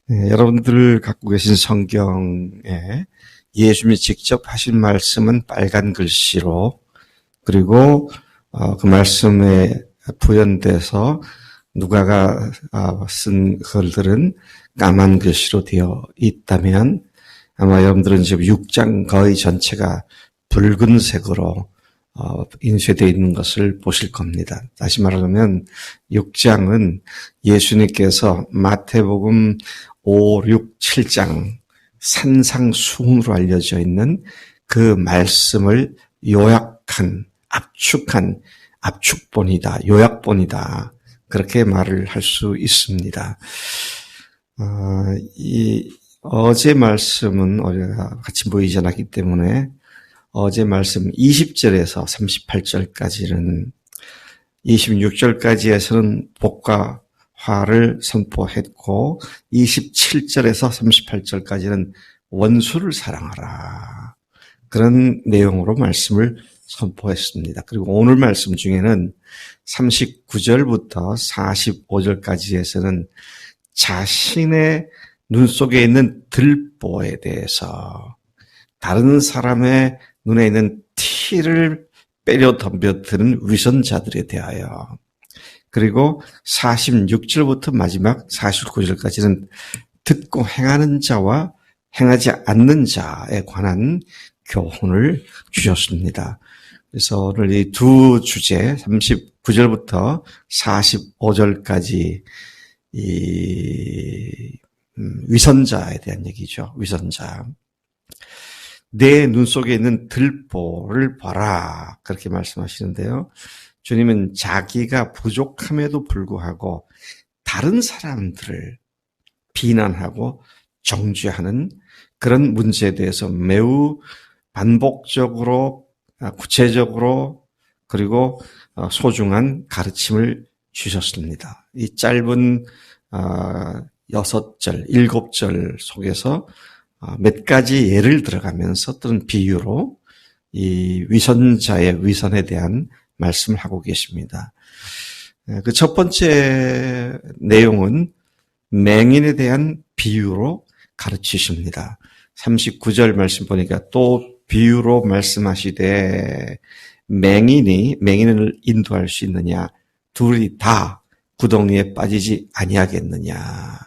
네, 여러분들 갖고 계신 성경에 예수님이 직접 하신 말씀은 빨간 글씨로, 그리고 그 말씀에 부연돼서 누가가 쓴 글들은 까만 글씨로 되어 있다면, 아마 여러분들은 지금 6장 거의 전체가 붉은색으로 인쇄되어 있는 것을 보실 겁니다. 다시 말하면 6장은 예수님께서 마태복음 5, 6, 7장 산상수훈으로 알려져 있는 그 말씀을 요약한, 압축본이다, 요약본이다. 그렇게 말을 할 수 있습니다. 어제 말씀은 우리가 같이 모이지 않았기 때문에 어제 말씀 20절에서 38절까지는 26절까지에서는 복과 화를 선포했고 27절에서 38절까지는 원수를 사랑하라. 그런 내용으로 말씀을 선포했습니다. 그리고 오늘 말씀 중에는 39절부터 45절까지에서는 자신의 눈 속에 있는 들보에 대해서 다른 사람의 눈에 있는 티를 빼려 덤벼드는 위선자들에 대하여, 그리고 46절부터 마지막 49절까지는 듣고 행하는 자와 행하지 않는 자에 관한 교훈을 주셨습니다. 그래서 오늘 이 두 주제 39절부터 45절까지 위선자에 대한 얘기죠. 위선자. 내 눈 속에 있는 들보를 봐라. 그렇게 말씀하시는데요. 주님은 자기가 부족함에도 불구하고 다른 사람들을 비난하고 정죄하는 그런 문제에 대해서 매우 반복적으로, 구체적으로, 그리고 소중한 가르침을 주셨습니다. 이 짧은 6절, 7절 속에서 몇 가지 예를 들어가면서 또는 비유로 이 위선자의 위선에 대한 말씀을 하고 계십니다. 그 첫 번째 내용은 맹인에 대한 비유로 가르치십니다. 39절 말씀 보니까 또 비유로 말씀하시되 맹인을 인도할 수 있느냐? 둘이 다 구덩이에 빠지지 아니하겠느냐?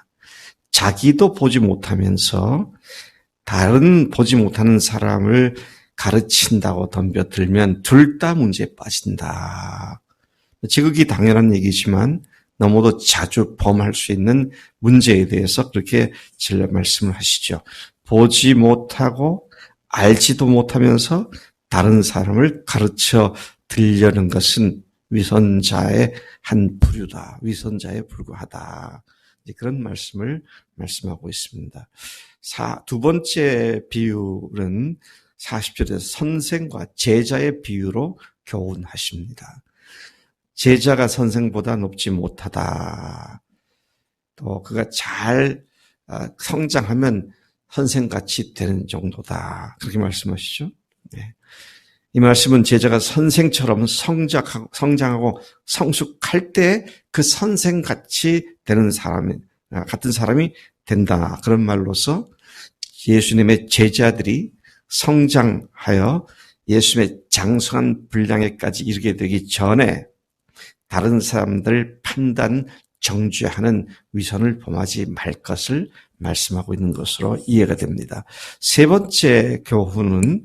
자기도 보지 못하면서 다른 보지 못하는 사람을 가르친다고 덤벼들면 둘 다 문제에 빠진다. 지극히 당연한 얘기지만 너무도 자주 범할 수 있는 문제에 대해서 그렇게 진로 말씀을 하시죠. 보지 못하고 알지도 못하면서 다른 사람을 가르쳐 드리려는 것은 위선자의 한 부류다. 위선자에 불과하다. 그런 말씀을 말씀하고 있습니다. 두 번째 비유는 40절에서 선생과 제자의 비유로 교훈하십니다. 제자가 선생보다 높지 못하다. 또 그가 잘 성장하면 선생같이 되는 정도다. 그렇게 말씀하시죠. 네. 이 말씀은 제자가 선생처럼 성장하고 성숙할 때 그 선생같이 되는 같은 사람이 된다. 그런 말로서 예수님의 제자들이 성장하여 예수님의 장성한 분량에까지 이르게 되기 전에 다른 사람들 판단, 정죄하는 위선을 범하지 말 것을 말씀하고 있는 것으로 이해가 됩니다. 세 번째 교훈은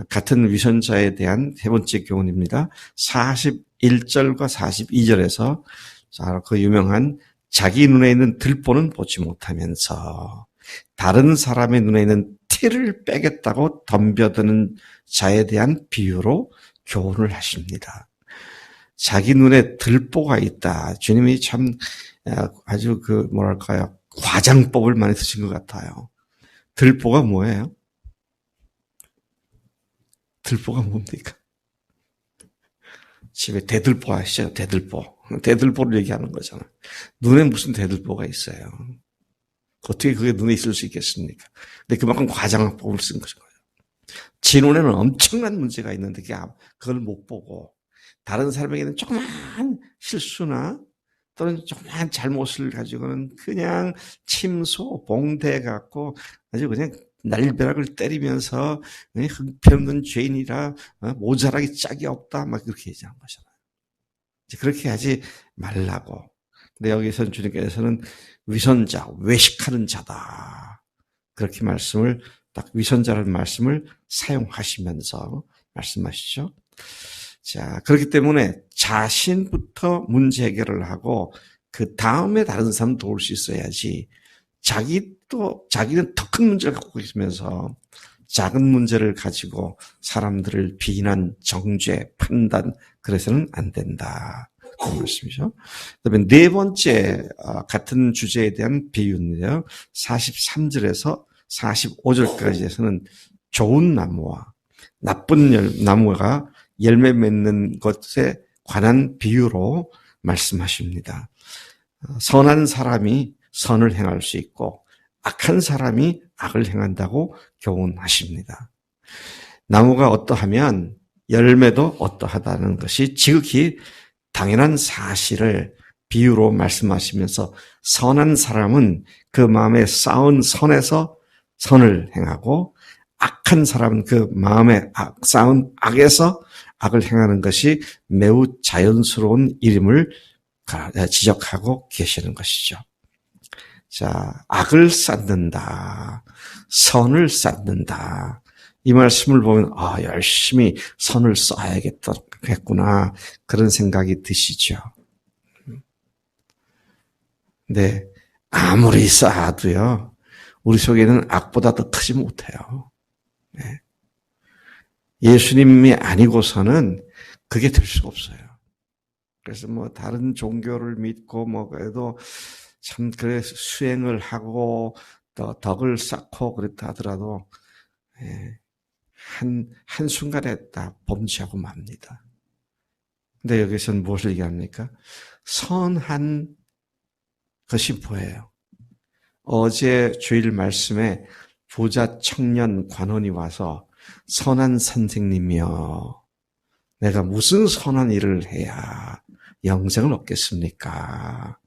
같은 위선자에 대한 세 번째 교훈입니다. 41절과 42절에서 그 유명한 자기 눈에 있는 들보는 보지 못하면서 다른 사람의 눈에 있는 티를 빼겠다고 덤벼드는 자에 대한 비유로 교훈을 하십니다. 자기 눈에 들보가 있다. 주님이 참 아주 과장법을 많이 쓰신 것 같아요. 들보가 뭐예요? 들보가 뭡니까? 집에 대들보 아시죠? 대들보. 대들보를 얘기하는 거잖아요. 눈에 무슨 대들보가 있어요. 어떻게 그게 눈에 있을 수 있겠습니까? 근데 그만큼 과장법을 쓴 것인 거예요. 제 눈에는 엄청난 문제가 있는데 그걸 못 보고 다른 사람에게는 조그만 실수나 또는 조그만 잘못을 가지고는 그냥 침소, 봉대 갖고 아주 그냥 날벼락을 때리면서 형편없는 죄인이라 모자라기 짝이 없다 막 그렇게 얘기하는 거잖아요. 그렇게 하지 말라고. 근데 여기서 주님께서는 위선자, 외식하는 자다. 그렇게 말씀을 딱 위선자라는 말씀을 사용하시면서 말씀하시죠. 자, 그렇기 때문에 자신부터 문제 해결을 하고 그 다음에 다른 사람 도울 수 있어야지 자기는 더 큰 문제를 갖고 있으면서 작은 문제를 가지고 사람들을 비난, 정죄, 판단 그래서는 안 된다. 그런 말씀이죠. 그다음에 네 번째 같은 주제에 대한 비유인데요. 43절에서 45절까지에서는 좋은 나무와 나쁜 나무가 열매 맺는 것에 관한 비유로 말씀하십니다. 선한 사람이 선을 행할 수 있고 악한 사람이 악을 행한다고 교훈하십니다. 나무가 어떠하면 열매도 어떠하다는 것이 지극히 당연한 사실을 비유로 말씀하시면서 선한 사람은 그 마음에 쌓은 선에서 선을 행하고 악한 사람은 그 마음에 쌓은 악에서 악을 행하는 것이 매우 자연스러운 일임을 지적하고 계시는 것이죠. 자, 악을 쌓는다, 선을 쌓는다. 이 말씀을 보면 열심히 선을 쌓아야겠구나 그런 생각이 드시죠. 근데 아무리 쌓아도요, 우리 속에는 악보다 더 크지 못해요. 네. 예수님이 아니고서는 그게 될 수가 없어요. 그래서 다른 종교를 믿고 그래도 참 그래 수행을 하고 또 덕을 쌓고 그랬다 하더라도 한순간에 다 범죄하고 맙니다. 근데 여기서는 무엇을 얘기합니까? 선한 것이 뭐예요? 어제 주일 말씀에 부자 청년 관원이 와서 선한 선생님이여, 내가 무슨 선한 일을 해야 영생을 얻겠습니까?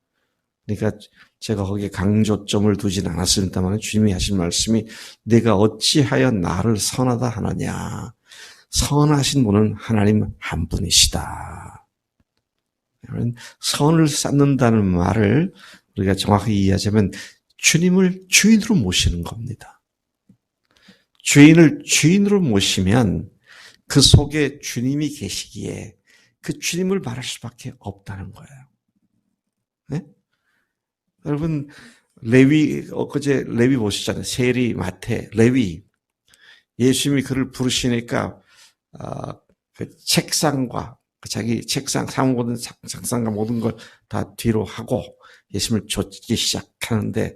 그러니까 제가 거기에 강조점을 두진 않았습니다만 주님이 하신 말씀이 내가 어찌하여 나를 선하다 하느냐. 선하신 분은 하나님 한 분이시다. 선을 쌓는다는 말을 우리가 정확히 이해하자면 주님을 주인으로 모시는 겁니다. 주인을 주인으로 모시면 그 속에 주님이 계시기에 그 주님을 말할 수밖에 없다는 거예요. 네? 여러분, 엊그제 레위 보셨잖아요. 세리, 마태, 레위. 예수님이 그를 부르시니까, 그 책상과, 자기 책상, 모든 책상과 모든 걸 다 뒤로 하고 예수님을 좇기 시작하는데,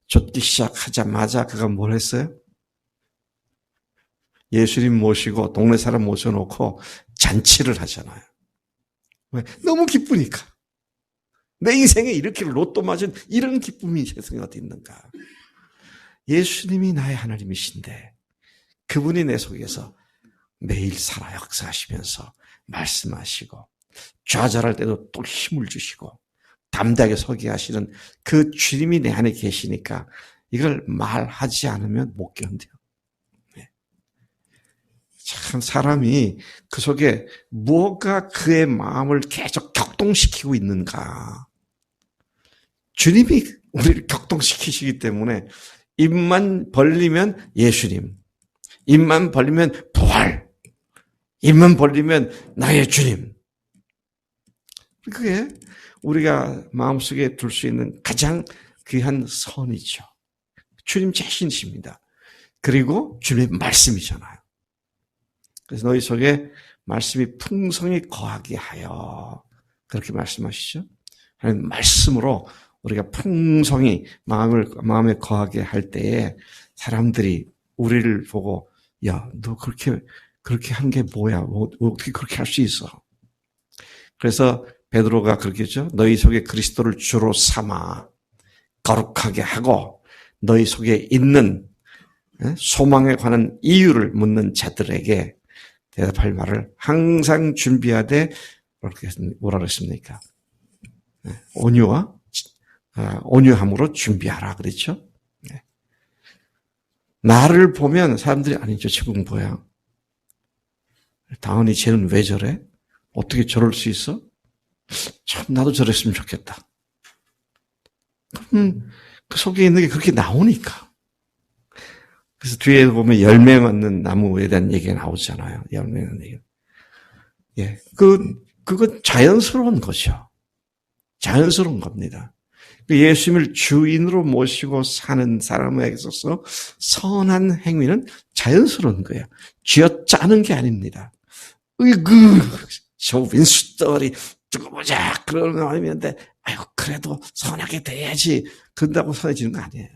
좇기 시작하자마자 그가 뭘 했어요? 예수님 모시고 동네 사람 모셔놓고 잔치를 하잖아요. 왜? 너무 기쁘니까. 내 인생에 이렇게 로또 맞은 이런 기쁨이 세상에 어디 있는가. 예수님이 나의 하나님이신데 그분이 내 속에서 매일 살아 역사하시면서 말씀하시고 좌절할 때도 또 힘을 주시고 담대하게 서게 하시는 그 주님이 내 안에 계시니까 이걸 말하지 않으면 못 견뎌요. 참 사람이 그 속에 무엇가 그의 마음을 계속 격동시키고 있는가. 주님이 우리를 격동시키시기 때문에 입만 벌리면 예수님, 입만 벌리면 부활, 입만 벌리면 나의 주님. 그게 우리가 마음속에 둘 수 있는 가장 귀한 선이죠. 주님 자신이십니다. 그리고 주님의 말씀이잖아요. 그래서 너희 속에 말씀이 풍성히 거하게 하여 그렇게 말씀하시죠. 하나님 말씀으로 우리가 풍성히 마음에 거하게 할 때에 사람들이 우리를 보고 야, 너 그렇게 한 게 뭐야? 어떻게 그렇게 할 수 있어? 그래서 베드로가 그렇게 했죠. 너희 속에 그리스도를 주로 삼아 거룩하게 하고 너희 속에 있는 소망에 관한 이유를 묻는 자들에게 대답할 말을 항상 준비하되 뭐라 그랬습니까? 온유함으로 준비하라 그랬죠. 나를 보면 사람들이 아니 저 친구는 뭐야? 당연히 쟤는 왜 저래? 어떻게 저럴 수 있어? 참 나도 저랬으면 좋겠다. 그 속에 있는 게 그렇게 나오니까. 그래서 뒤에 보면 열매 맺는 나무에 대한 얘기가 나오잖아요. 열매 맺는 얘기. 예, 그건 자연스러운 거죠. 자연스러운 겁니다. 예수님을 주인으로 모시고 사는 사람에게 있어서 선한 행위는 자연스러운 거예요. 쥐어짜는 게 아닙니다. 으이그, 저 윈수떨이 두고 보자. 그러는 거 아니면데, 아이고, 그래도 선하게 돼야지. 그런다고 선해지는 거 아니에요.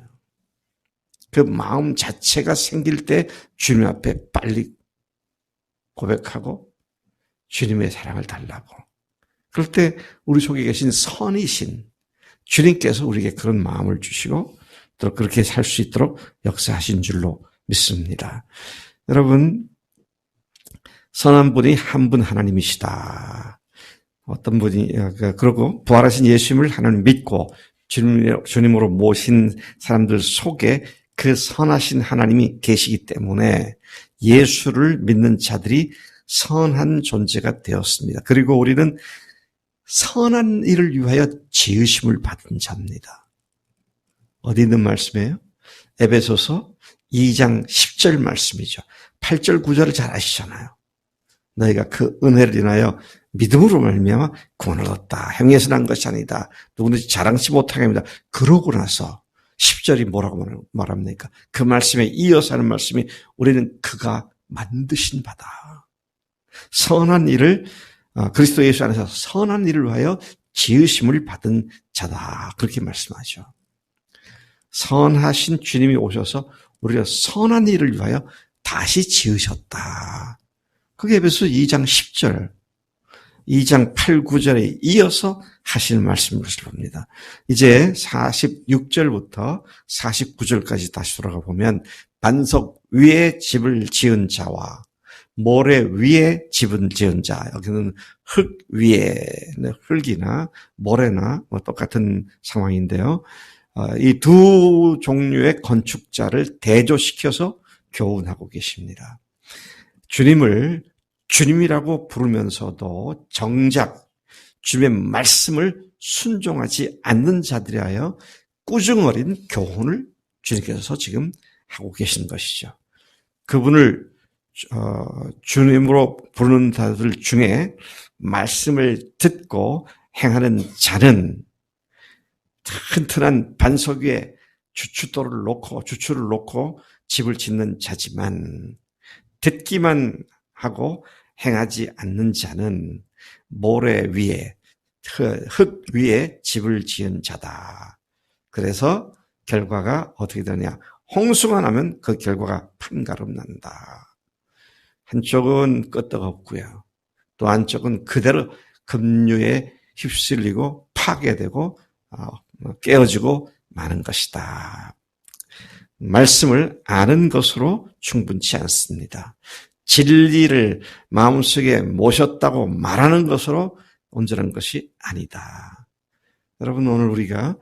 그 마음 자체가 생길 때 주님 앞에 빨리 고백하고 주님의 사랑을 달라고. 그럴 때 우리 속에 계신 선이신 주님께서 우리에게 그런 마음을 주시고 또 그렇게 살 수 있도록 역사하신 줄로 믿습니다. 여러분, 선한 분이 한 분 하나님이시다. 어떤 분이 그러고 부활하신 예수님을 하나님 믿고 주님으로 모신 사람들 속에 그 선하신 하나님이 계시기 때문에 예수를 믿는 자들이 선한 존재가 되었습니다. 그리고 우리는 선한 일을 위하여 지으심을 받은 자입니다. 어디 있는 말씀이에요? 에베소서 2장 10절 말씀이죠. 8절 9절을 잘 아시잖아요. 너희가 그 은혜를 인하여 믿음으로 말미암아 구원을 얻었다. 행위에서 난 것이 아니다. 누구든지 자랑치 못하게 합니다. 그러고 나서 10절이 뭐라고 말합니까? 그 말씀에 이어서 하는 말씀이 우리는 그가 만드신 바다. 선한 일을 그리스도 예수 안에서 선한 일을 위하여 지으심을 받은 자다. 그렇게 말씀하죠. 선하신 주님이 오셔서 우리가 선한 일을 위하여 다시 지으셨다. 그게 에베소 2장 10절, 2장 8, 9절에 이어서 하시는 말씀을 봅니다. 이제 46절부터 49절까지 다시 돌아가 보면 반석 위에 집을 지은 자와 모래 위에 집을 지은 자, 여기는 흙 위에, 흙이나 모래나 뭐 똑같은 상황인데요. 이 두 종류의 건축자를 대조시켜서 교훈하고 계십니다. 주님을 주님이라고 부르면서도 정작 주님의 말씀을 순종하지 않는 자들에 하여 꾸중어린 교훈을 주님께서 지금 하고 계신 것이죠. 그분을 주님으로 부르는 자들 중에 말씀을 듣고 행하는 자는 튼튼한 반석 위에 주추를 놓고 집을 짓는 자지만 듣기만 하고 행하지 않는 자는 모래 위에 흙 위에 집을 지은 자다. 그래서 결과가 어떻게 되느냐? 홍수가 나면 그 결과가 판가름 난다. 한쪽은 끄떡없고요. 또 한쪽은 그대로 급류에 휩쓸리고 파괴되고 깨어지고 마는 것이다. 말씀을 아는 것으로 충분치 않습니다. 진리를 마음속에 모셨다고 말하는 것으로 온전한 것이 아니다. 여러분, 오늘 우리가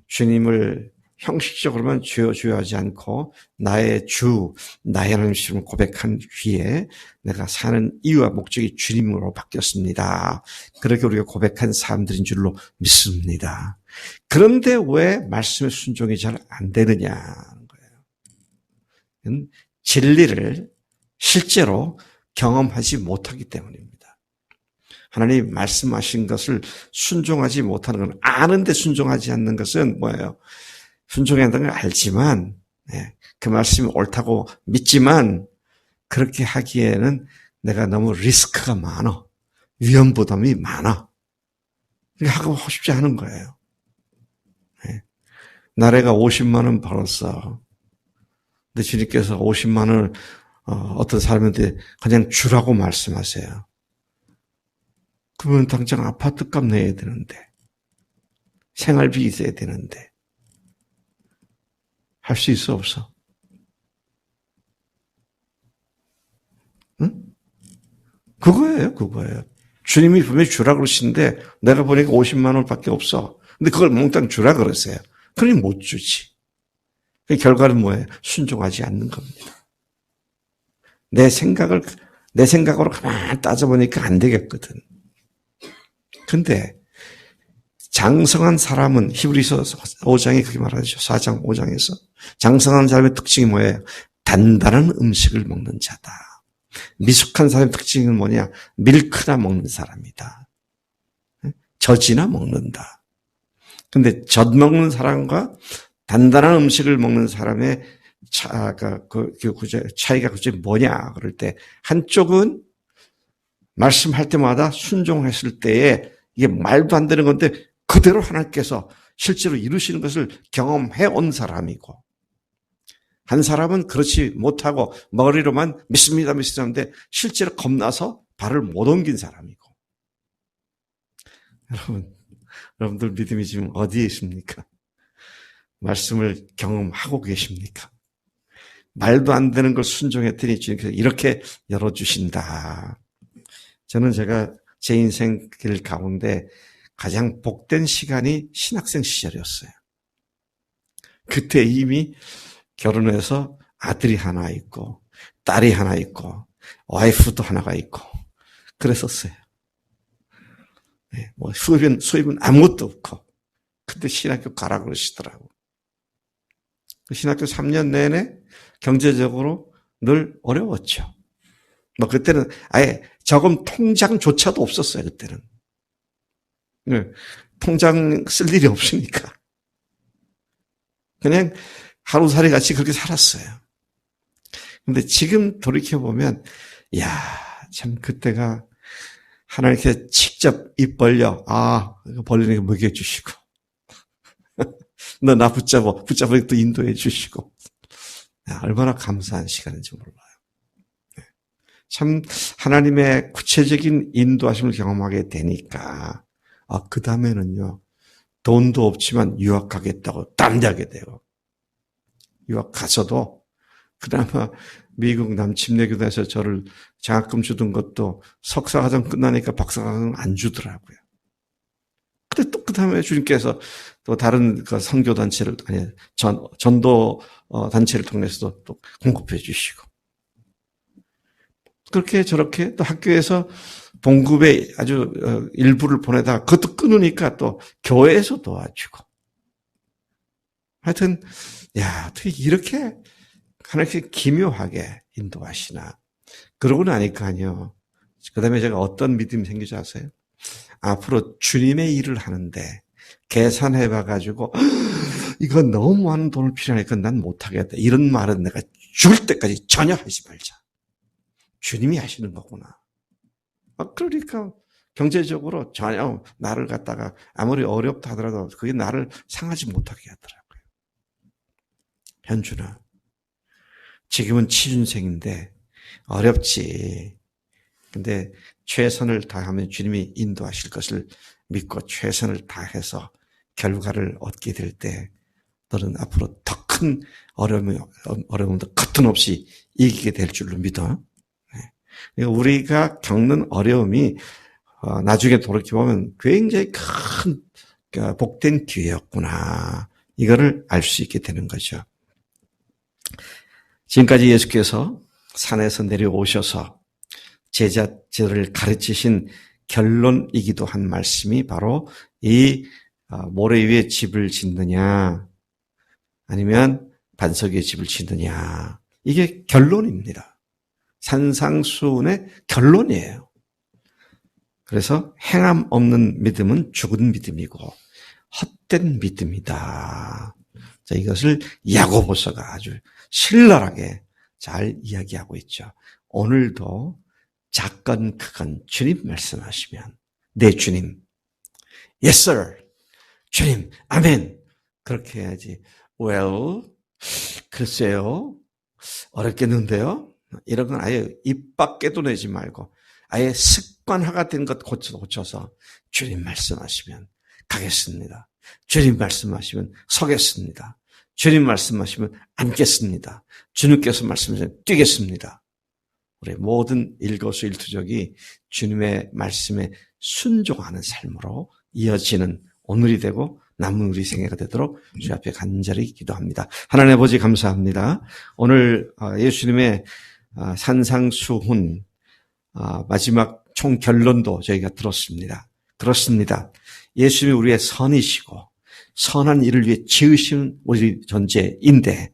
주님을 형식적으로만 주여 하지 않고 나의 주, 나의 하나님을 고백한 뒤에 내가 사는 이유와 목적이 주님으로 바뀌었습니다. 그렇게 우리가 고백한 사람들인 줄로 믿습니다. 그런데 왜 말씀의 순종이 잘 안 되느냐는 거예요. 진리를 실제로 경험하지 못하기 때문입니다. 하나님 말씀하신 것을 순종하지 못하는 건 아는데 순종하지 않는 것은 뭐예요? 순종해야 한다는 걸 알지만 그 말씀이 옳다고 믿지만 그렇게 하기에는 내가 너무 리스크가 많아. 위험 부담이 많아. 하고 싶지 않은 거예요. 나래가 50만 원 벌었어. 근데 주님께서 50만 원을 어떤 사람한테 그냥 주라고 말씀하세요. 그러면 당장 아파트값 내야 되는데 생활비 있어야 되는데 할 수 있어 없어? 응? 그거예요. 주님이 분명히 주라 그러시는데 내가 보니까 50만 원밖에 없어. 근데 그걸 몽땅 주라 그러세요. 그러니 못 주지. 그 결과는 뭐예요? 순종하지 않는 겁니다. 내 생각으로 가만히 따져보니까 안 되겠거든. 근데 장성한 사람은 히브리서 5장에 그렇게 말하죠. 4장 5장에서. 장성한 사람의 특징이 뭐예요? 단단한 음식을 먹는 자다. 미숙한 사람의 특징은 뭐냐? 밀크나 먹는 사람이다. 젖이나 먹는다. 근데 젖 먹는 사람과 단단한 음식을 먹는 사람의 차이가 굳이 뭐냐? 그럴 때 한쪽은 말씀할 때마다 순종했을 때에 이게 말도 안 되는 건데 그대로 하나님께서 실제로 이루시는 것을 경험해 온 사람이고, 한 사람은 그렇지 못하고 머리로만 믿습니다 하는데 실제로 겁나서 발을 못 옮긴 사람이고. 여러분들 믿음이 지금 어디에 있습니까? 말씀을 경험하고 계십니까? 말도 안 되는 걸 순종했더니 주님께서 이렇게 열어주신다. 저는 제가 제 인생 길 가운데 가장 복된 시간이 신학생 시절이었어요. 그때 이미 결혼해서 아들이 하나 있고 딸이 하나 있고 와이프도 하나가 있고 그랬었어요. 네, 뭐 수입은 아무것도 없고. 근데 신학교 가라 그러시더라고. 신학교 3년 내내 경제적으로 늘 어려웠죠. 뭐 그때는 아예 저금 통장조차도 없었어요. 그때는. 네, 통장 쓸 일이 없으니까. 그냥 하루살이 같이 그렇게 살았어요. 근데 지금 돌이켜보면, 참 그때가 하나님께 직접 입 벌려, 이거 벌리는 거 먹여주시고, 너 나 붙잡으니까 또 인도해 주시고, 얼마나 감사한 시간인지 몰라요. 참 하나님의 구체적인 인도하심을 경험하게 되니까, 그 다음에는요, 돈도 없지만 유학 가겠다고 담대하게 돼요. 유학 가서도 그나마 미국 남침례교단에서 저를 장학금 주던 것도 석사과정 끝나니까 박사과정 안 주더라고요. 근데 또 그다음에 주님께서 또 다른 그 선교단체를, 전도 단체를 통해서도 또 공급해 주시고. 그렇게 저렇게 또 학교에서 봉급의 아주 일부를 보내다가 그것도 끊으니까 또 교회에서 도와주고. 하여튼, 어떻게 이렇게 하나님께 기묘하게 인도하시나. 그러고 나니까요. 그 다음에 제가 어떤 믿음이 생기지 아세요? 앞으로 주님의 일을 하는데 계산해봐가지고 이건 너무 많은 돈을 필요하니까 난 못하겠다. 이런 말은 내가 죽을 때까지 전혀 하지 말자. 주님이 하시는 거구나. 그러니까 경제적으로 전혀 나를 갖다가 아무리 어렵다 하더라도 그게 나를 상하지 못하게 하더라고요. 현준아, 지금은 취준생인데 어렵지. 근데 최선을 다하면 주님이 인도하실 것을 믿고 최선을 다해서 결과를 얻게 될 때 너는 앞으로 더 큰 어려움도 커튼없이 이기게 될 줄로 믿어. 우리가 겪는 어려움이 나중에 돌이켜보면 굉장히 큰 복된 기회였구나. 이거를 알 수 있게 되는 거죠. 지금까지 예수께서 산에서 내려오셔서 제자들을 가르치신 결론이기도 한 말씀이 바로 이 모래 위에 집을 짓느냐 아니면 반석 위에 집을 짓느냐, 이게 결론입니다. 산상수훈의 결론이에요. 그래서 행함 없는 믿음은 죽은 믿음이고 헛된 믿음이다. 자, 이것을 야고보서가 아주 신랄하게 잘 이야기하고 있죠. 오늘도 작건 크건 주님 말씀하시면 네 주님, yes sir, 주님, 아멘, 그렇게 해야지. well, 글쎄요, 어렵겠는데요. 이런 건 아예 입 밖에도 내지 말고 아예 습관화가 된 것 고쳐서 주님 말씀하시면 가겠습니다. 주님 말씀하시면 서겠습니다. 주님 말씀하시면 앉겠습니다. 주님께서 말씀하시면 뛰겠습니다. 우리 모든 일거수일투족이 주님의 말씀에 순종하는 삶으로 이어지는 오늘이 되고 남은 우리 생애가 되도록 주 앞에 간절히 기도합니다. 하나님 아버지 감사합니다. 오늘 예수님의 산상수훈 마지막 총결론도 저희가 들었습니다. 그렇습니다. 예수님이 우리의 선이시고 선한 일을 위해 지으신 우리 존재인데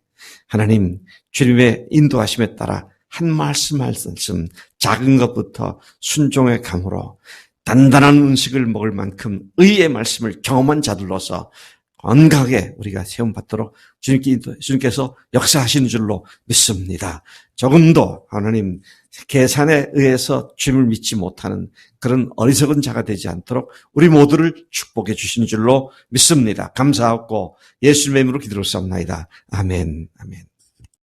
하나님 주님의 인도하심에 따라 한 말씀 한 말씀 작은 것부터 순종의 감으로 단단한 음식을 먹을 만큼 의의 말씀을 경험한 자들로서 건강하게 우리가 세움받도록 주님께서 역사하시는 줄로 믿습니다. 조금도 하나님 계산에 의해서 주님을 믿지 못하는 그런 어리석은 자가 되지 않도록 우리 모두를 축복해 주시는 줄로 믿습니다. 감사하고 예수님의 이름으로 기도를 쌉나이다. 아멘. 아멘.